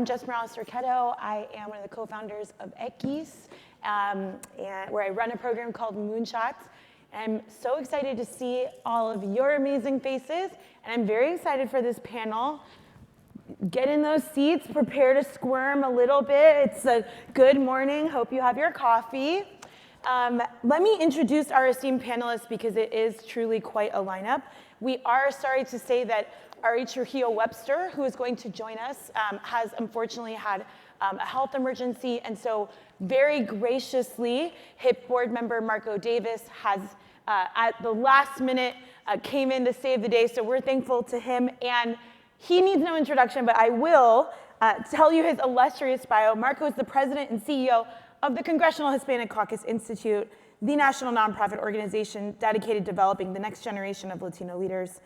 I'm Jess Rocketto. I am one of the co-founders of Equis, and where I run a program called Moonshot. And I'm so excited to see all of your amazing faces, and I'm very excited for this panel. Get in those seats, prepare to squirm a little bit. It's a good morning. Hope you have your coffee. Let me introduce our esteemed panelists because it is truly quite a lineup. We are sorry to say that R.E. Trujillo-Webster, who is going to join us, has unfortunately had a health emergency, and so very graciously, HIP board member Marco Davis has, at the last minute, came in to save the day, so we're thankful to him, and he needs no introduction, but I will tell you his illustrious bio. Marco is the president and CEO of the Congressional Hispanic Caucus Institute, the national nonprofit organization dedicated to developing the next generation of Latino leaders.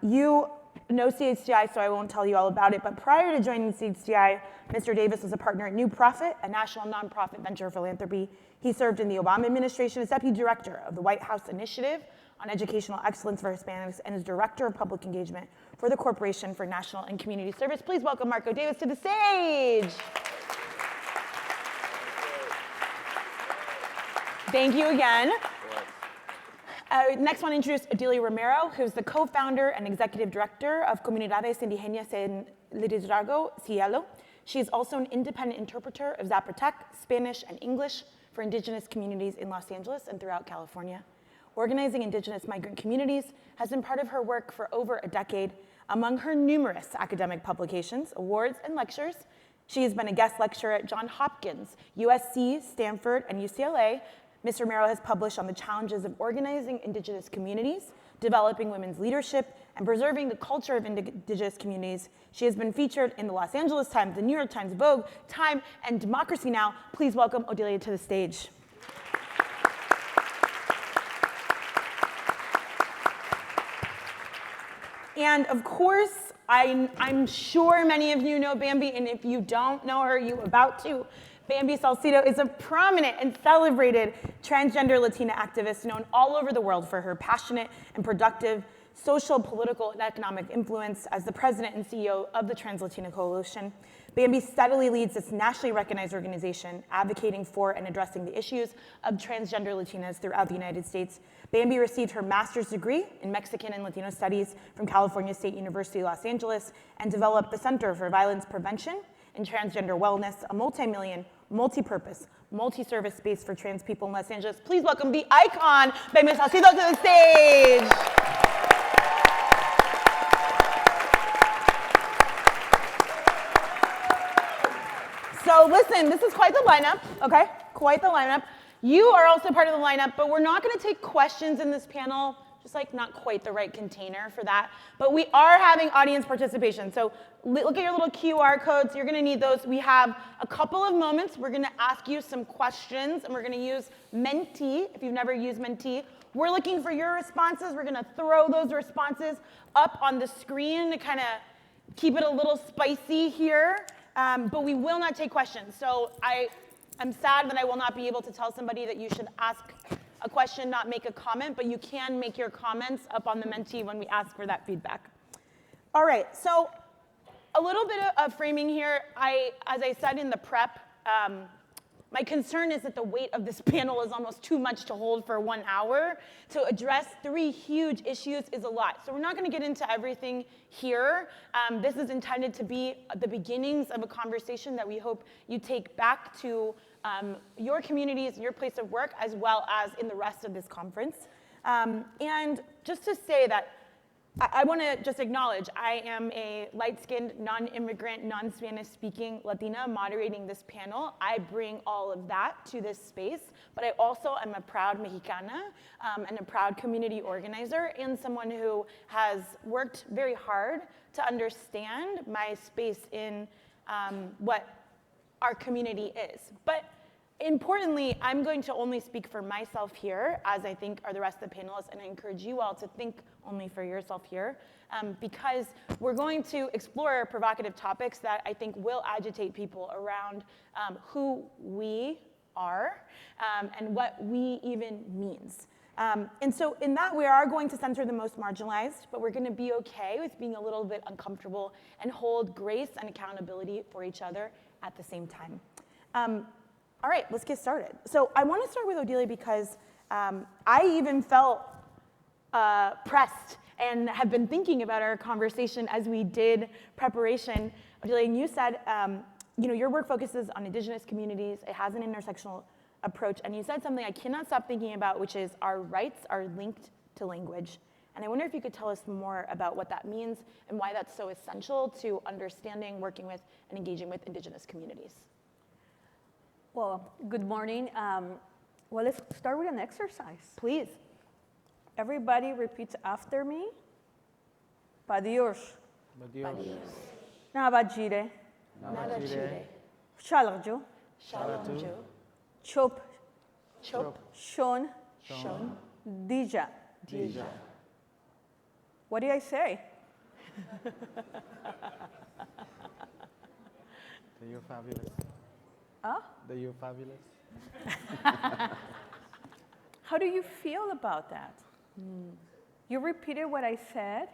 You know CHCI, so I won't tell you all about it, but prior to joining CHCI, Mr. Davis was a partner at New Profit, a national nonprofit venture philanthropy. He served in the Obama administration as deputy director of the White House Initiative on Educational Excellence for Hispanics and is director of public engagement for the Corporation for National and Community Service. Please welcome Marco Davis to the stage. Thank you again. Next one, introduce Odilia Romero, who's the co-founder and executive director of Comunidades Indigenas en Liderazgo, CIELO. She is also an independent interpreter of Zapotec, Spanish, and English for indigenous communities in Los Angeles and throughout California. Organizing indigenous migrant communities has been part of her work for over a decade. Among her numerous academic publications, awards, and lectures, she has been a guest lecturer at Johns Hopkins, USC, Stanford, and UCLA. Ms. Romero has published on the challenges of organizing indigenous communities, developing women's leadership, and preserving the culture of indigenous communities. She has been featured in the Los Angeles Times, the New York Times, Vogue, Time, and Democracy Now! Please welcome Odilia to the stage. And of course, I'm sure many of you know Bamby, and if you don't know her, you're about to. Bamby Salcedo is a prominent and celebrated transgender Latina activist known all over the world for her passionate and productive social, political, and economic influence. As the president and CEO of the TransLatin Coalition, Bamby steadily leads this nationally recognized organization advocating for and addressing the issues of transgender Latinas throughout the United States. Bamby received her master's degree in Mexican and Latino Studies from California State University, Los Angeles, and developed the Center for Violence Prevention and Transgender Wellness, a multi-million, multi-purpose, multi-service space for trans people in Los Angeles. Please welcome the icon, Bamby Salcedo, to the stage. So listen, this is quite the lineup, okay? Quite the lineup. You are also part of the lineup, but we're not gonna take questions in this panel, just like not quite the right container for that. But we are having audience participation. So look at your little QR codes. You're gonna need those. We have a couple of moments. We're gonna ask you some questions, and we're gonna use Menti, if you've never used Menti. We're looking for your responses. We're gonna throw those responses up on the screen to kind of keep it a little spicy here. But we will not take questions. So I'm sad that I will not be able to tell somebody that you should ask a question, not make a comment, but you can make your comments up on the Menti when we ask for that feedback. All right, so a little bit of framing here. As I said in the prep, my concern is that the weight of this panel is almost too much to hold for 1 hour. To address 3 huge issues is a lot. So we're not gonna get into everything here. This is intended to be the beginnings of a conversation that we hope you take back to your communities, your place of work, as well as in the rest of this conference. And just to say that I want to just acknowledge I am a light-skinned, non-immigrant, non-Spanish speaking Latina moderating this panel. I bring all of that to this space, but I also am a proud Mexicana and a proud community organizer and someone who has worked very hard to understand my space in what our community is. But importantly, I'm going to only speak for myself here, as I think are the rest of the panelists, and I encourage you all to think only for yourself here, because we're going to explore provocative topics that I think will agitate people around who we are and what we even means. And so in that, we are going to censor the most marginalized, but we're going to be okay with being a little bit uncomfortable and hold grace and accountability for each other at the same time. All right, let's get started. So I want to start with Odilia because I even felt pressed and have been thinking about our conversation as we did preparation. Odilia, and you said, your work focuses on Indigenous communities. It has an intersectional approach, and you said something I cannot stop thinking about, which is our rights are linked to language. And I wonder if you could tell us more about what that means and why that's so essential to understanding, working with, and engaging with Indigenous communities. Well, good morning. Well, let's start with an exercise. Please. Everybody repeats after me. Pa Dios. Nabajire. Nabajire. Shalarjo. Shalarjo. Chop. Chop. Shon. Shon. Dija. Dija. What did I say? You're fabulous. Huh? You're fabulous. How do you feel about that? You repeated what I said.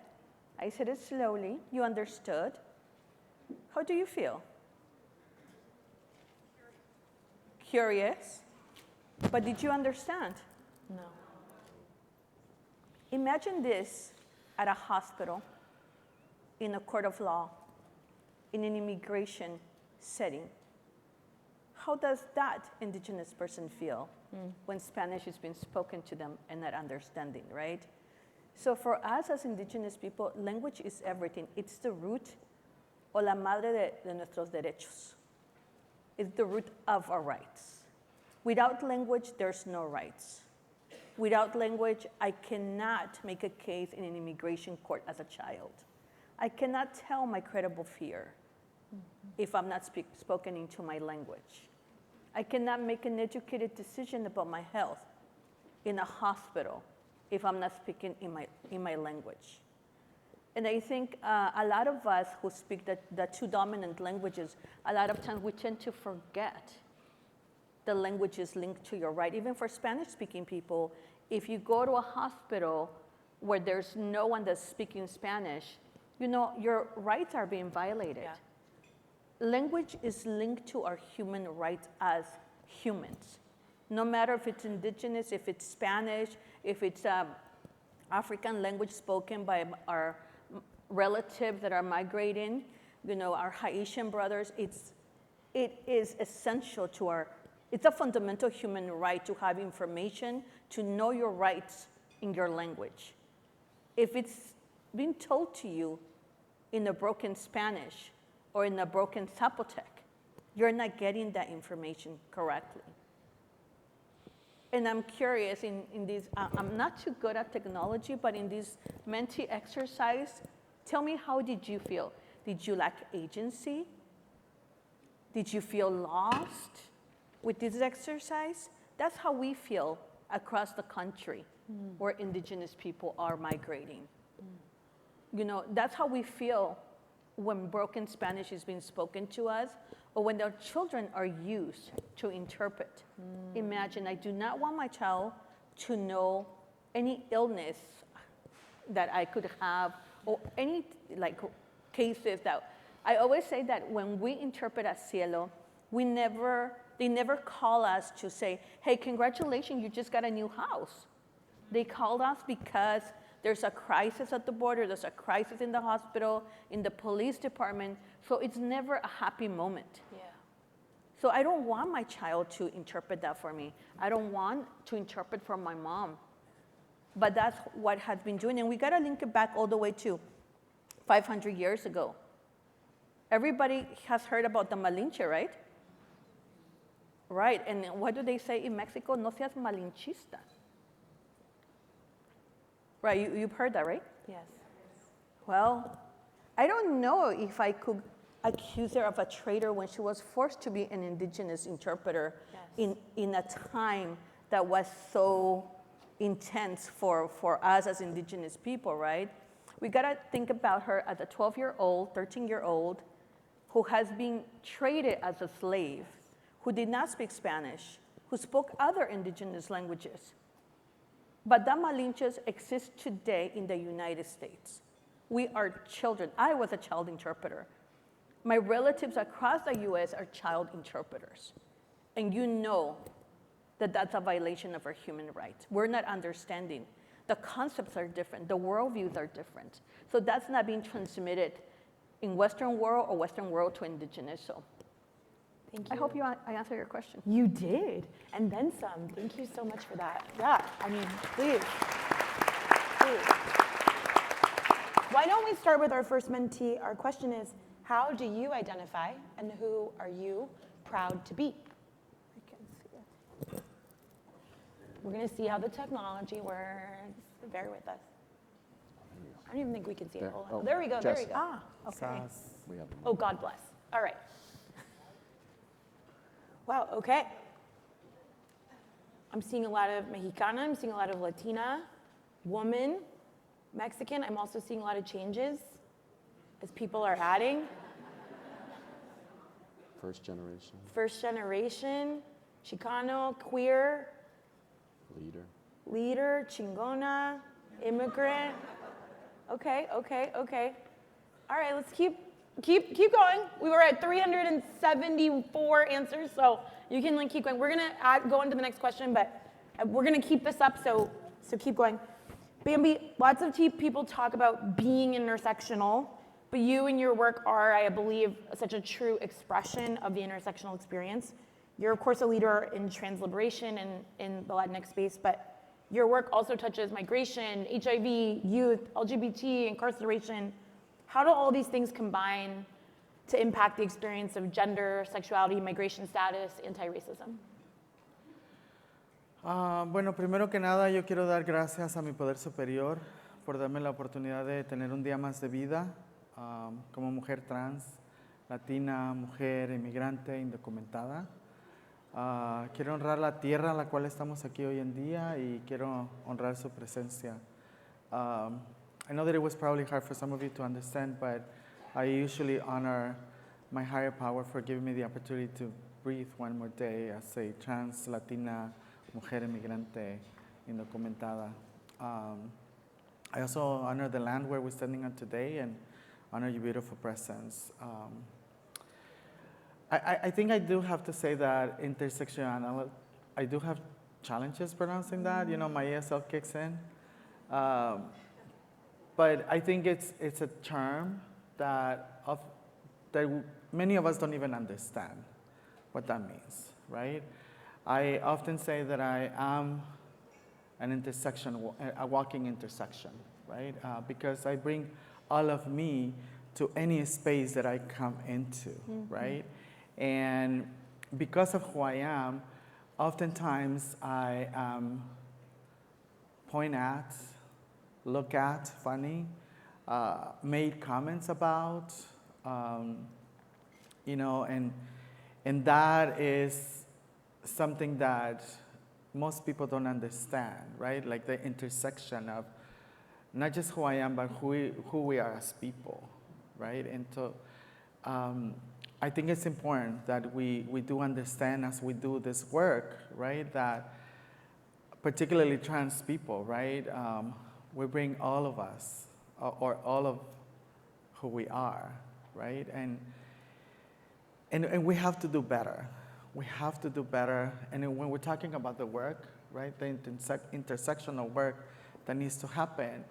I said it slowly. You understood. How do you feel? Curious. But did you understand? No. Imagine this at a hospital, in a court of law, in an immigration setting. How does that Indigenous person feel when Spanish is being spoken to them and not understanding, right? So for us as Indigenous people, language is everything. It's the root o la madre de nuestros derechos. It's the root of our rights. Without language, there's no rights. Without language, I cannot make a case in an immigration court as a child. I cannot tell my credible fear if I'm not spoken into my language. I cannot make an educated decision about my health in a hospital if I'm not speaking in my language. And I think a lot of us who speak the two dominant languages, a lot of times we tend to forget the language is linked to your right. Even for Spanish-speaking people, if you go to a hospital where there's no one that's speaking Spanish, your rights are being violated. Yeah. Language is linked to our human rights as humans. No matter if it's Indigenous, if it's Spanish, if it's African language spoken by our relatives that are migrating, our Haitian brothers, it is essential to it's a fundamental human right to have information, to know your rights in your language. If it's being told to you in a broken Spanish or in a broken Zapotec, you're not getting that information correctly. And I'm curious in these, I'm not too good at technology, but in this Menti exercise, tell me, how did you feel? Did you lack agency? Did you feel lost with this exercise? That's how we feel across the country where Indigenous people are migrating. That's how we feel when broken Spanish is being spoken to us, or when their children are used to interpret. Imagine, I do not want my child to know any illness that I could have, or any cases that, I always say that when we interpret at CIELO, they never call us to say, hey, congratulations, you just got a new house. They called us because there's a crisis at the border, there's a crisis in the hospital, in the police department, so it's never a happy moment. Yeah. So I don't want my child to interpret that for me. I don't want to interpret for my mom. But that's what has been doing, and we gotta link it back all the way to 500 years ago. Everybody has heard about the Malinche, right? Right, and what do they say in Mexico? No seas malinchista. Right, you've heard that, right? Yes. Well, I don't know if I could accuse her of a traitor when she was forced to be an Indigenous interpreter in a time that was so intense for us as Indigenous people, right? We gotta think about her as a 12-year-old, 13-year-old, who has been traded as a slave, who did not speak Spanish, who spoke other Indigenous languages. But that Malinches exists today in the United States. We are children. I was a child interpreter. My relatives across the US are child interpreters. And you know that that's a violation of our human rights. We're not understanding. The concepts are different. The worldviews are different. So that's not being transmitted in Western world or Western world to Indigenous. So Thank you. I hope I answered your question. You did, and then some. Thank you so much for that. Yeah, I mean, please. Why don't we start with our first mentee? Our question is, how do you identify, and who are you proud to be? I can see it. We're gonna see how the technology works. Bear with us. I don't even think we can see it. There. Hold on. Oh, There we go, there we Jess. go. Ah, okay. Sas. We have Oh, God bless. All right. Wow, okay. I'm seeing a lot of Mexicana, I'm seeing a lot of Latina, woman, Mexican. I'm also seeing a lot of changes as people are adding. first generation First generation, Chicano, queer, leader. chingona, immigrant. Okay. All right, let's keep going. We were at 374 answers, so you can keep going. We're gonna go on to the next question, but we're gonna keep this up, so keep going. Bamby, lots of people talk about being intersectional, but you and your work are, I believe, such a true expression of the intersectional experience. You're, of course, a leader in trans liberation and in the Latinx space, but your work also touches migration, HIV, youth, LGBT, incarceration. How do all these things combine to impact the experience of gender, sexuality, migration status, anti-racism? Bueno, primero que nada, yo quiero dar gracias a mi poder superior por darme la oportunidad de tener un día más de vida como mujer trans, latina, mujer, inmigrante, indocumentada. Quiero honrar la tierra a la cual estamos aquí hoy en día y quiero honrar su presencia. I know that it was probably hard for some of you to understand, but I usually honor my higher power for giving me the opportunity to breathe one more day as a trans, Latina, mujer inmigrante, indocumentada. I also honor the land where we're standing on today and honor your beautiful presence. I think I do have to say that intersectionality, I do have challenges pronouncing that. You know, my ESL kicks in. But I think it's a term that many of us don't even understand what that means, right? I often say that I am an intersection, a walking intersection, right? Because I bring all of me to any space that I come into, right? And because of who I am, oftentimes I point at, look at, funny, made comments about, you know, and that is something that most people don't understand, right? Like the intersection of not just who I am, but who we are as people, right? And so I think it's important that we do understand as we do this work, right? That particularly trans people, right? We bring all of us, or all of who we are, right? And we have to do better. We have to do better. And when we're talking about the work, right, the intersectional work that needs to happen,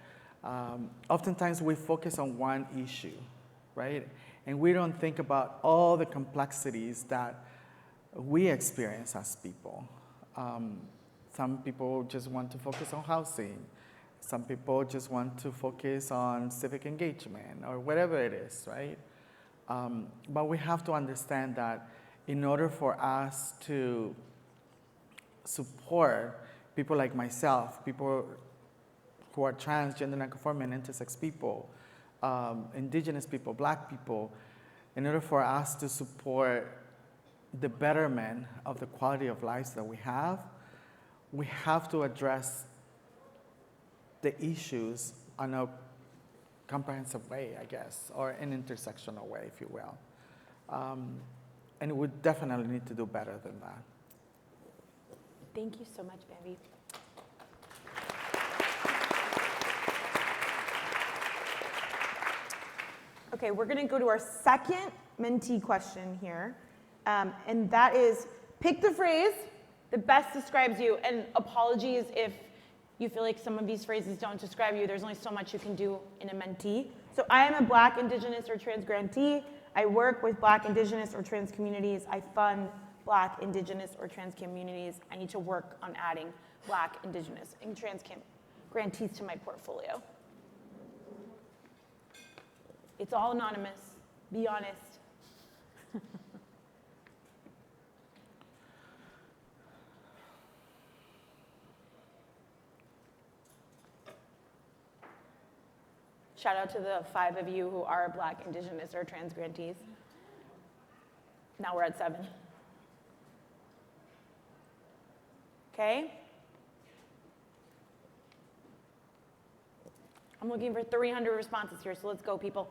oftentimes we focus on one issue, right? And we don't think about all the complexities that we experience as people. Some people just want to focus on housing. Some people just want to focus on civic engagement or whatever it is, right? But we have to understand that in order for us to support people like myself, people who are trans, gender nonconforming, and intersex people, indigenous people, Black people, in order for us to support the betterment of the quality of lives that we have to address the issues in a comprehensive way, I guess, or an intersectional way, if you will. And we definitely need to do better than that. Thank you so much, Bamby. Okay, we're gonna go to our second mentee question here. And that is, pick the phrase that best describes you. And apologies if you feel like some of these phrases don't describe you. There's only so much you can do in a mentee. So I am a Black, Indigenous, or trans grantee. I work with Black, Indigenous, or trans communities. I fund Black, Indigenous, or trans communities. I need to work on adding Black, Indigenous, and trans grantees to my portfolio. It's all anonymous. Be honest. Shout out to the 5 of you who are Black, Indigenous, or trans grantees. Now we're at 7. Okay? I'm looking for 300 responses here, so let's go, people.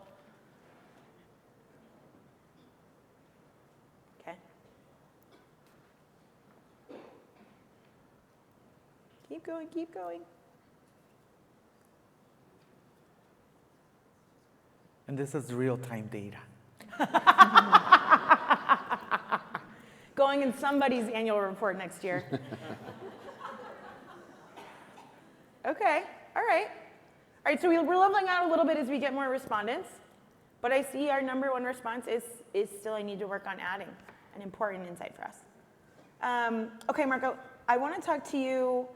Okay. Keep going, keep going. And this is real-time data. Going in somebody's annual report next year. Okay, all right. All right, so we're leveling out a little bit as we get more respondents, but I see our number 1 response is still I need to work on adding, an important insight for us. Okay, Marco, I want to talk to you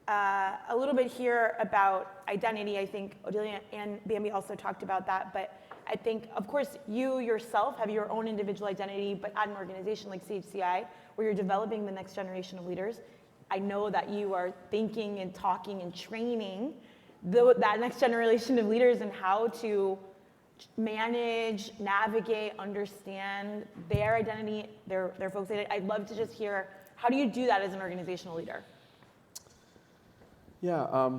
a little bit here about identity. I think Odilia and Bamby also talked about that, but I think, of course, you yourself have your own individual identity, but at an organization like CHCI, where you're developing the next generation of leaders, I know that you are thinking and talking and training that next generation of leaders and how to manage, navigate, understand their identity, their folks' identity. I'd love to just hear, how do you do that as an organizational leader? Yeah,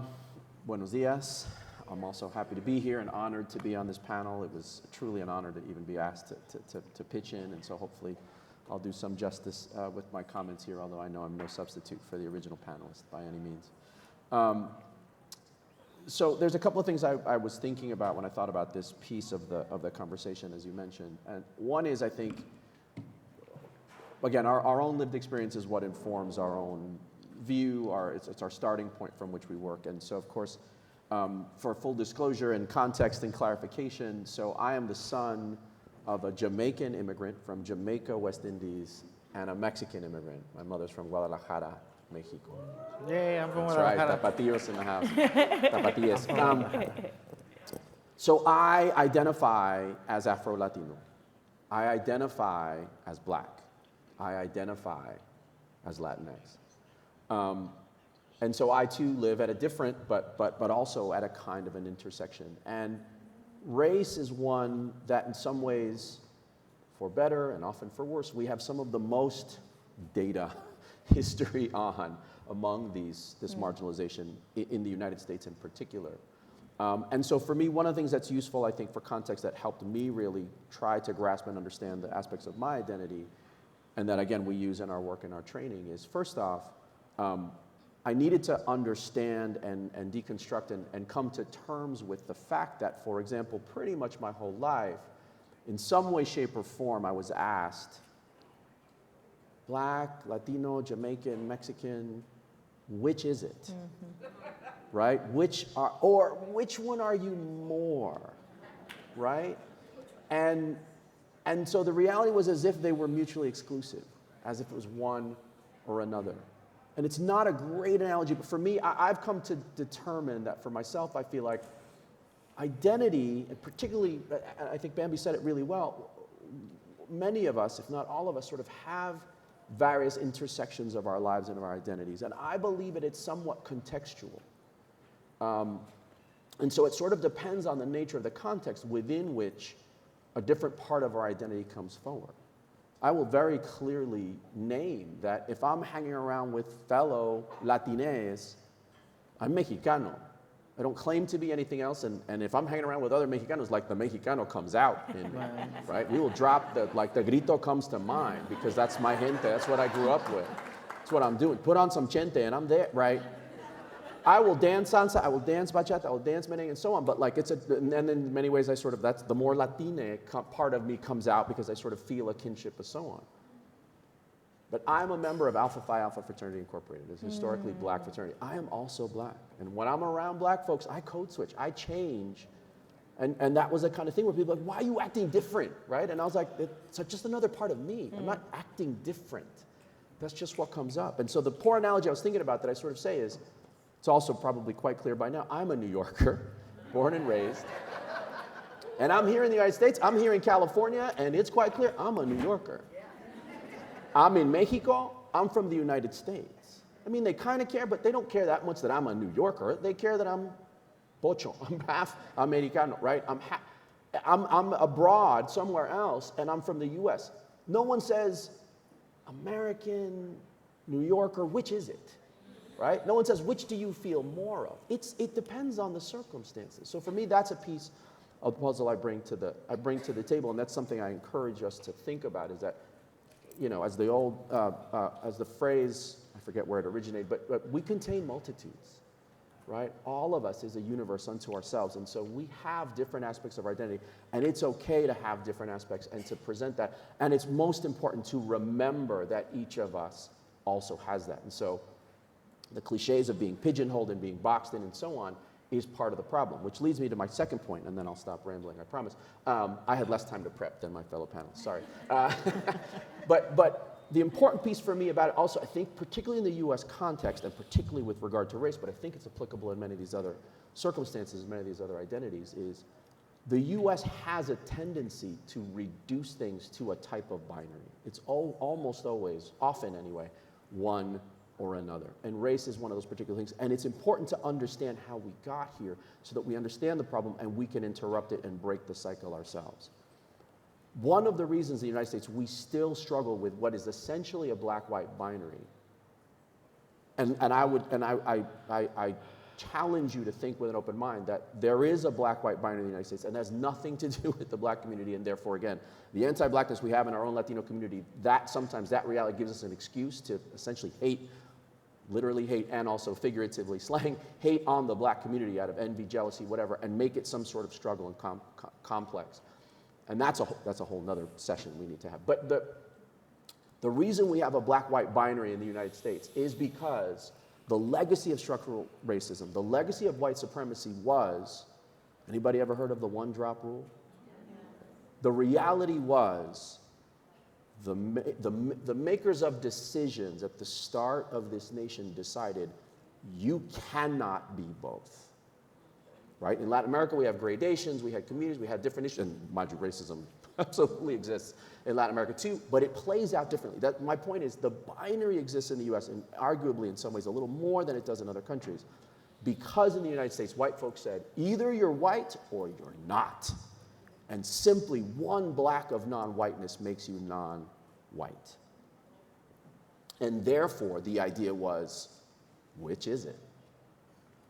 buenos dias. I'm also happy to be here and honored to be on this panel. It was truly an honor to even be asked to pitch in, and so hopefully I'll do some justice with my comments here, although I know I'm no substitute for the original panelist by any means. So there's a couple of things I was thinking about when I thought about this piece of the conversation, as you mentioned. And one is, I think, again, our own lived experience is what informs our own view. It's our starting point from which we work. And so, of course, for full disclosure and context and clarification, so I am the son of a Jamaican immigrant from Jamaica, West Indies, and a Mexican immigrant. My mother's from Guadalajara, Mexico. Yeah, I'm from That's right, Guadalajara. tapatillos in the house. Tapatillas. So I identify as Afro-Latino. I identify as Black. I identify as Latinx. And so I too live at a different, but also at a kind of an intersection. And race is one that in some ways, for better and often for worse, we have some of the most data history on among this marginalization in the United States in particular. And so for me, one of the things that's useful, I think, for context that helped me really try to grasp and understand the aspects of my identity, and that again we use in our work and our training, is first off, I needed to understand and deconstruct and come to terms with the fact that, for example, pretty much my whole life, in some way, shape, or form, I was asked, Black, Latino, Jamaican, Mexican, which is it? Mm-hmm. Right? Which one are you more? Right? And so the reality was as if they were mutually exclusive, as if it was one or another. And it's not a great analogy, but for me, I've come to determine that for myself, I feel like identity, and particularly, I think Bamby said it really well, many of us, if not all of us, sort of have various intersections of our lives and of our identities. And I believe it's somewhat contextual. And so it sort of depends on the nature of the context within which a different part of our identity comes forward. I will very clearly name that if I'm hanging around with fellow Latinx, I'm Mexicano. I don't claim to be anything else, and if I'm hanging around with other Mexicanos, like the Mexicano comes out in me, right? We will drop the grito comes to mind, because that's my gente, that's what I grew up with. That's what I'm doing. Put on some chente and I'm there, right? I will dance salsa, I will dance bachata, I will dance merengue, and so on. But like and in many ways, that's the more Latine part of me comes out because I sort of feel a kinship and so on. But I'm a member of Alpha Phi Alpha Fraternity Incorporated. It's a historically black fraternity. I am also black. And when I'm around black folks, I code switch, I change. And that was the kind of thing where people were like, why are you acting different, right? And I was like, it's just another part of me. I'm not acting different. That's just what comes up. And so the poor analogy I was thinking about that I sort of say is, it's also probably quite clear by now, I'm a New Yorker, born and raised. And I'm here in the United States, I'm here in California, and it's quite clear, I'm a New Yorker. I'm in Mexico, I'm from the United States. I mean, they kind of care, but they don't care that much that I'm a New Yorker. They care that I'm pocho, I'm half Americano, right? I'm abroad somewhere else, and I'm from the US. No one says, American, New Yorker, which is it, right? No one says, which do you feel more of? It depends on the circumstances. So for me, that's a piece of the puzzle I bring to the table, and that's something I encourage us to think about, is that, you know, as the phrase, I forget where it originated, but we contain multitudes, right? All of us is a universe unto ourselves, and so we have different aspects of our identity, and it's okay to have different aspects and to present that, and it's most important to remember that each of us also has that. And so the cliches of being pigeonholed and being boxed in and so on is part of the problem, which leads me to my second point, and then I'll stop rambling, I promise. I had less time to prep than my fellow panelists, sorry. But the important piece for me about it also, I think particularly in the US context, and particularly with regard to race, but I think it's applicable in many of these other circumstances, many of these other identities, is the US has a tendency to reduce things to a type of binary. It's almost always, often anyway, one or another. And race is one of those particular things. And it's important to understand how we got here so that we understand the problem and we can interrupt it and break the cycle ourselves. One of the reasons in the United States we still struggle with what is essentially a black-white binary, and I challenge you to think with an open mind that there is a black-white binary in the United States, and has nothing to do with the black community, and therefore, again, the anti-blackness we have in our own Latino community, sometimes that reality gives us an excuse to essentially hate, literally hate and also figuratively slang, hate on the black community out of envy, jealousy, whatever, and make it some sort of struggle and complex. And that's a whole nother session we need to have. But the reason we have a black-white binary in the United States is because the legacy of structural racism, the legacy of white supremacy was, anybody ever heard of the one-drop rule? The reality was, the makers of decisions at the start of this nation decided you cannot be both. Right? In Latin America, we have gradations, we had communities, we had different issues, and mind you, racism absolutely exists in Latin America too, but it plays out differently. My point is, the binary exists in the US, and arguably in some ways a little more than it does in other countries, because in the United States, white folks said, either you're white or you're not. And simply one black of non-whiteness makes you non-white. And therefore, the idea was, which is it?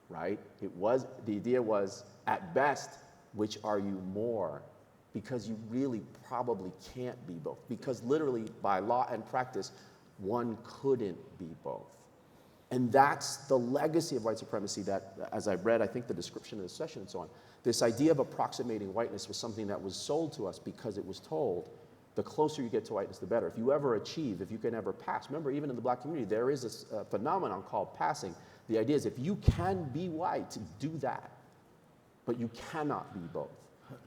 Right? The idea was, at best, which are you more? Because you really probably can't be both. Because literally, by law and practice, one couldn't be both. And that's the legacy of white supremacy that, as I read, I think the description of the session and so on, this idea of approximating whiteness was something that was sold to us because it was told, the closer you get to whiteness, the better. If you ever achieve, if you can ever pass, remember, even in the black community, there is this phenomenon called passing. The idea is if you can be white, do that, but you cannot be both.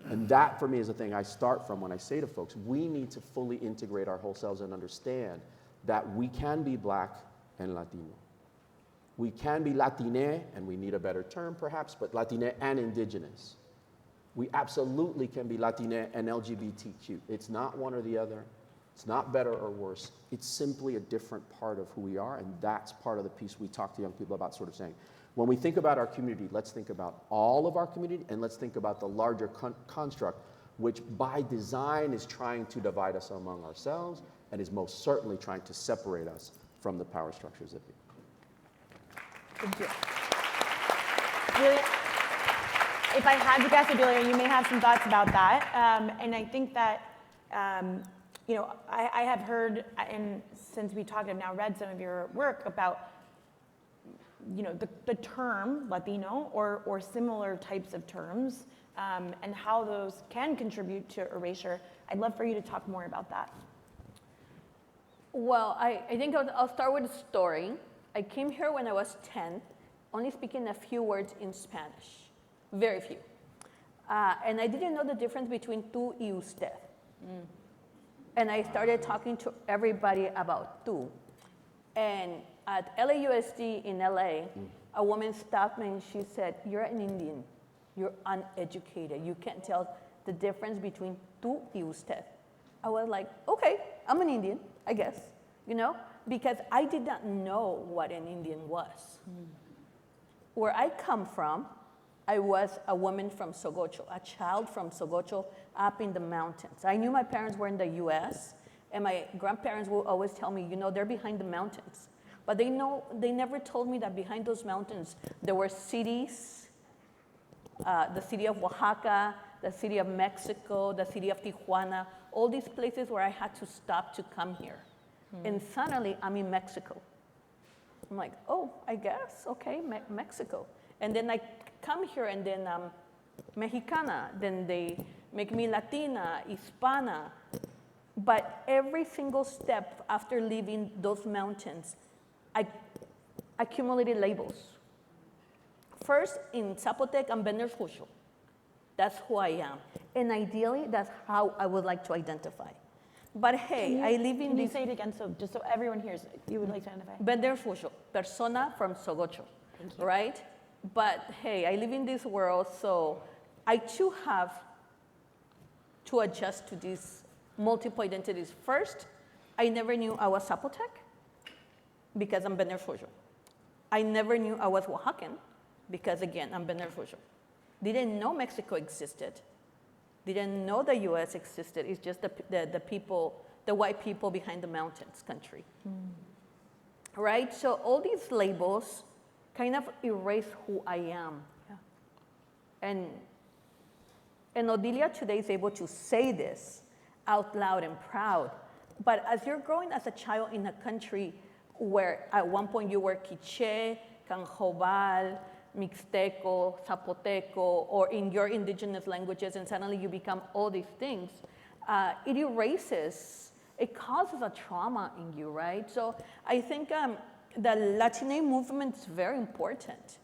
And that, for me, is the thing I start from when I say to folks, we need to fully integrate our whole selves and understand that we can be black and Latino. We can be Latine, and we need a better term perhaps, but Latine and indigenous. We absolutely can be Latine and LGBTQ. It's not one or the other. It's not better or worse. It's simply a different part of who we are, and that's part of the piece we talk to young people about, sort of saying, when we think about our community, let's think about all of our community, and let's think about the larger construct, which by design is trying to divide us among ourselves, and is most certainly trying to separate us from the power structures that be. Thank you. Odilia, if I had to guess, Odilia, you may have some thoughts about that. And I think that, you know, I have heard, and since we talked, I've now read some of your work about the term Latino or similar types of terms and how those can contribute to erasure. I'd love for you to talk more about that. Well, I think I'll start with a story. I came here when I was 10, only speaking a few words in Spanish, very few. And I didn't know the difference between tú y usted. And I started talking to everybody about tú. And at LAUSD in LA, a woman stopped me and she said, "You're an Indian. You're uneducated. You can't tell the difference between tú y usted." I was like, okay, I'm an Indian, I guess, because I did not know what an Indian was. Where I come from, I was a woman from Sogocho, a child from Sogocho up in the mountains. I knew my parents were in the US, and my grandparents would always tell me, they're behind the mountains. But they never told me that behind those mountains, there were cities, the city of Oaxaca, the city of Mexico, the city of Tijuana, all these places where I had to stop to come here. And suddenly, I'm in Mexico. I'm like, oh, I guess, okay, Mexico. And then I come here, and then I'm Mexicana. Then they make me Latina, Hispana. But every single step after leaving those mountains, I accumulated labels. First, in Zapotec, I'm Benerfucho. That's who I am. And ideally, that's how I would like to identify. But hey, I live in Can you this... say it again, just so everyone hears it? You would like to identify? Benerfucho, persona from Sogocho, right? But hey, I live in this world, so I too have to adjust to these multiple identities. First, I never knew I was Zapotec because I'm Benerfucho. I never knew I was Oaxacan because, again, I'm Benerfucho. Didn't know Mexico existed. Didn't know the US existed. It's just the people, the white people behind the mountains country. Right? So all these labels kind of erase who I am. Yeah. And Odilia today is able to say this out loud and proud. But as you're growing as a child in a country where at one point you were Quiche, Canjobal, Mixteco, Zapoteco, or in your indigenous languages, and suddenly you become all these things, it erases, it causes a trauma in you, right? So I think the Latino movement is very important.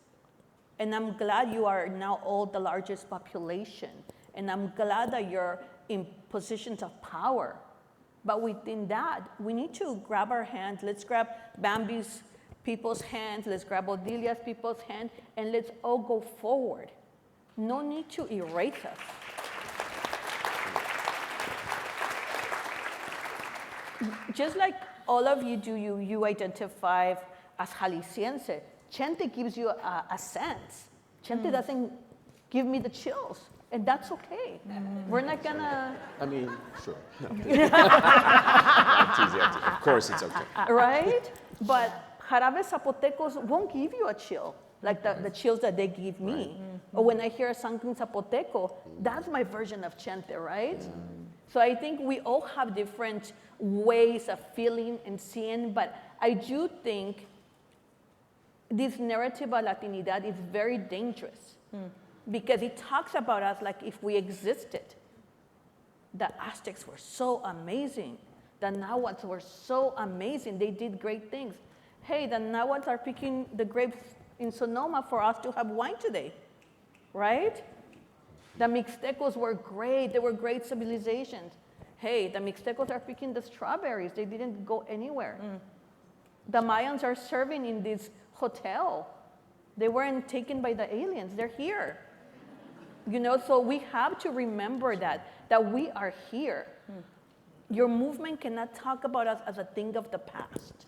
And I'm glad you are now all the largest population. And I'm glad that you're in positions of power. But within that, we need to grab our hands. Let's grab Bamby's people's hands, let's grab Odilia's people's hand, and let's all go forward. No need to erase us. Just like all of you do, you identify as Jalisciense. Chente gives you a sense. Chente doesn't give me the chills, and that's okay. We're not gonna... I mean, sure. No. That's easy. Of course it's okay. Right? But Jarabe Zapotecos won't give you a chill, like the chills that they give me. Or when I hear a song in Zapoteco, that's my version of Chente, right? So I think we all have different ways of feeling and seeing, but I do think this narrative of Latinidad is very dangerous because it talks about us like if we existed. The Aztecs were so amazing. The Nahuatls were so amazing. They did great things. Hey, the Nahuatls are picking the grapes in Sonoma for us to have wine today, right? The Mixtecos were great. They were great civilizations. Hey, the Mixtecos are picking the strawberries. They didn't go anywhere. The Mayans are serving in this hotel. They weren't taken by the aliens. They're here. So we have to remember that we are here. Your movement cannot talk about us as a thing of the past.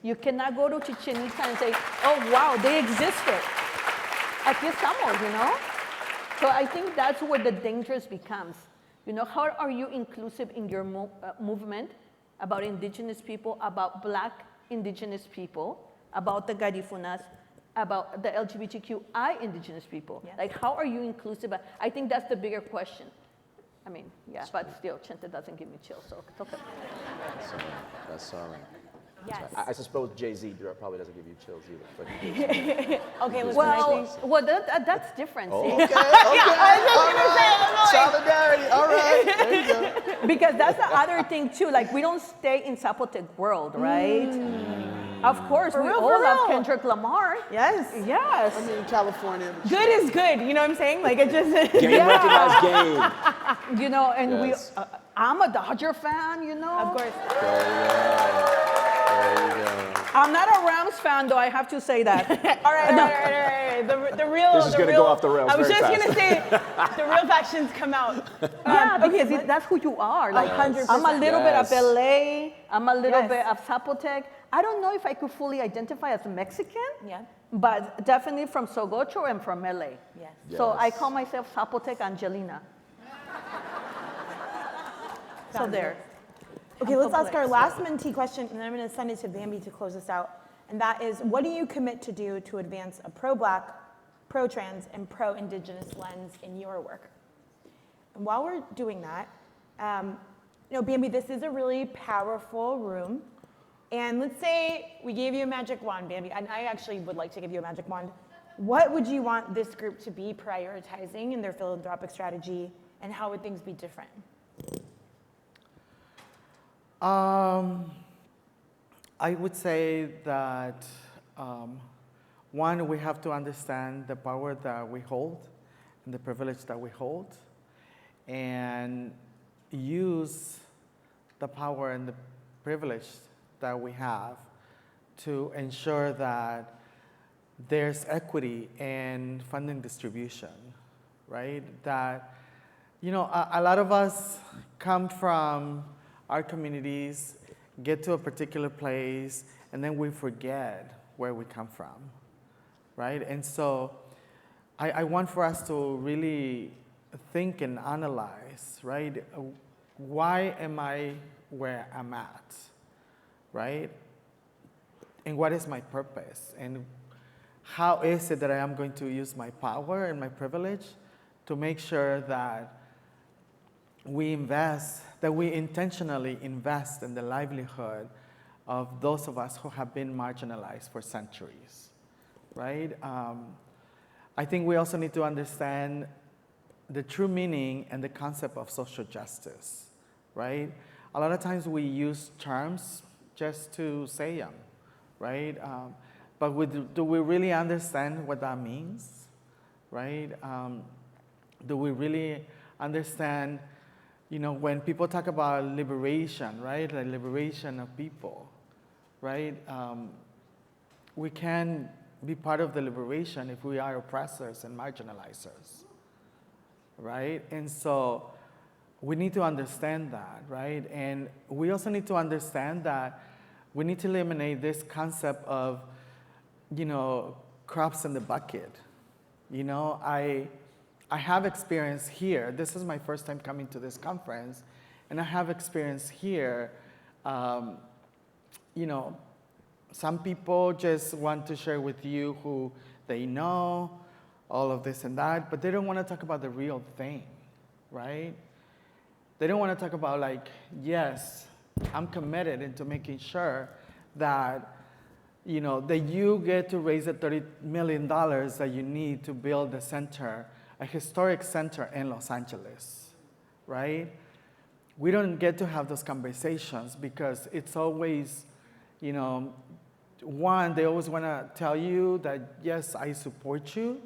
You cannot go to Chichen Itza and say, oh, wow, they existed. Aquí estamos, So I think that's where the dangerous becomes. How are you inclusive in your movement about indigenous people, about Black indigenous people, about the Garifunas, about the LGBTQI indigenous people? Yes. Like, how are you inclusive? I think that's the bigger question. I mean, yeah, but still, Chente doesn't give me chills, so it's okay. That's all right. Yes. I suppose Jay-Z probably doesn't give you chills either. But he gives me. Okay, listen, I think. Well, that's different. See? Okay, solidarity. All right, there you go. Because that's the other thing too. Like we don't stay in Zapotec world, right? Of course, we real, all for love real. Kendrick Lamar. Yes. Yes. I mean, California. Good is good, you know what I'm saying? Like it just. Game recognized game. You know, and Yes. I'm a Dodger fan. You know. Of course. There you go. I'm not a Rams fan, though. I have to say that. All right. The real. This is the gonna real, go off the rails I was very just fast. gonna say, the real factions come out. Yeah, Okay, because that's who you are. Like 100%. I'm a little bit of Yes. LA. I'm a little Yes. bit of Zapotec. I don't know if I could fully identify as Mexican. Yeah. But definitely from Sogocho and from LA. Yes. So I Yes. call myself Zapotec Angelina. So there. Okay, I'm let's ask our complex. last mentee question, and then I'm going to send it to Bamby to close us out. And that is, what do you commit to do to advance a pro-Black, pro-trans, and pro-Indigenous lens in your work? And while we're doing that, Bamby, this is a really powerful room. And let's say we gave you a magic wand, Bamby, and I actually would like to give you a magic wand. What would you want this group to be prioritizing in their philanthropic strategy, and how would things be different? I would say that, one, we have to understand the power that we hold and the privilege that we hold, and use the power and the privilege that we have to ensure that there's equity in funding distribution, right? That, a lot of us come from our communities, get to a particular place, and then we forget where we come from, right? And so I want for us to really think and analyze, right? Why am I where I'm at, right? And what is my purpose? And how is it that I am going to use my power and my privilege to make sure that we intentionally invest in the livelihood of those of us who have been marginalized for centuries, right? I think we also need to understand the true meaning and the concept of social justice, right? A lot of times we use terms just to say them, right? But do we really understand what that means, right? Do we really understand, when people talk about liberation, right? Like liberation of people, right? We can be part of the liberation if we are oppressors and marginalizers, right? And so we need to understand that, right? And we also need to understand that we need to eliminate this concept of, crops in the bucket. I have experience here. This is my first time coming to this conference, and I have experience here. Some people just want to share with you who they know, all of this and that, but they don't want to talk about the real thing, right? They don't want to talk about yes, I'm committed into making sure that, that you get to raise the $30 million that you need to build the center, a historic center in Los Angeles, right? We don't get to have those conversations because it's always, one, they always want to tell you that, yes, I support you,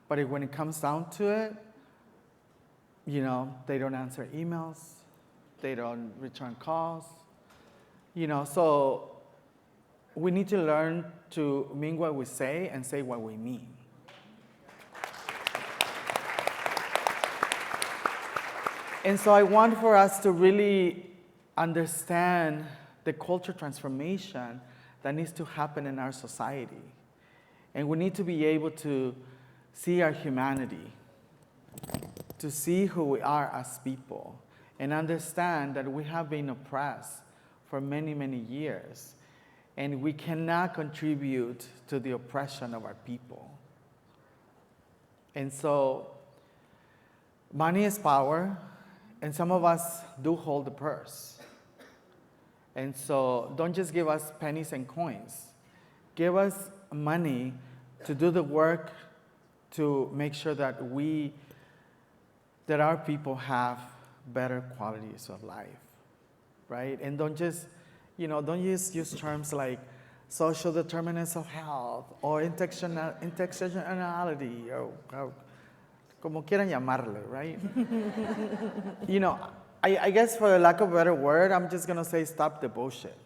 but when it comes down to it, they don't answer emails, they don't return calls, so we need to learn to mean what we say and say what we mean. And so I want for us to really understand the culture transformation that needs to happen in our society. And we need to be able to see our humanity, to see who we are as people, and understand that we have been oppressed for many, many years, and we cannot contribute to the oppression of our people. And so money is power, and some of us do hold the purse. And so don't just give us pennies and coins. Give us money to do the work to make sure that our people have better qualities of life, right? And don't just, don't use terms like social determinants of health or intersectionality or como quieran llamarle, right? I guess for the lack of a better word, I'm just gonna say stop the bullshit.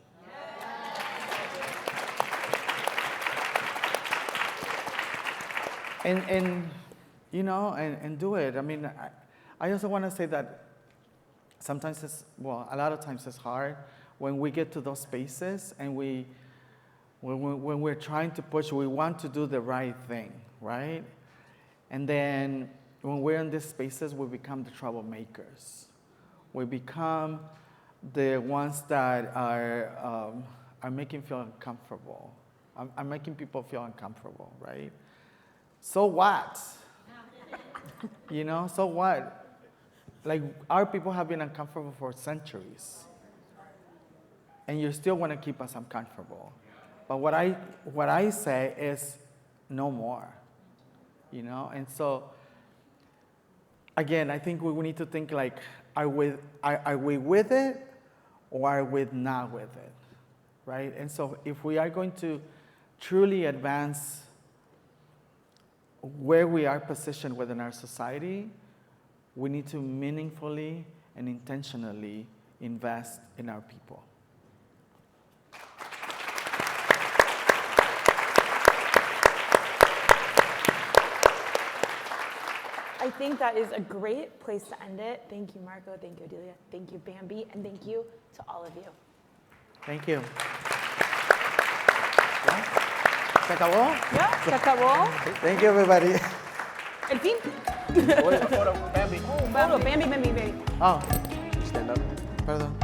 And do it. I mean, I also want to say that sometimes a lot of times it's hard when we get to those spaces and when we're trying to push, we want to do the right thing, right? And then when we're in these spaces, we become the troublemakers. We become the ones that are making feel uncomfortable. Are making people feel uncomfortable, right? So what? So what? Like, our people have been uncomfortable for centuries. And you still want to keep us uncomfortable. But what I say is no more. And so, again, I think we need to think like, are we with it or are we not with it, right? And so if we are going to truly advance where we are positioned within our society, we need to meaningfully and intentionally invest in our people. I think that is a great place to end it. Thank you, Marco. Thank you, Odilia. Thank you, Bamby. And thank you to all of you. Thank you. ¿Se acabó? Yeah, se acabó. Thank you, everybody. El fin. Photo, Bambi. Photo, Bamby, Bamby, Bamby. Oh, Stand up. perdón.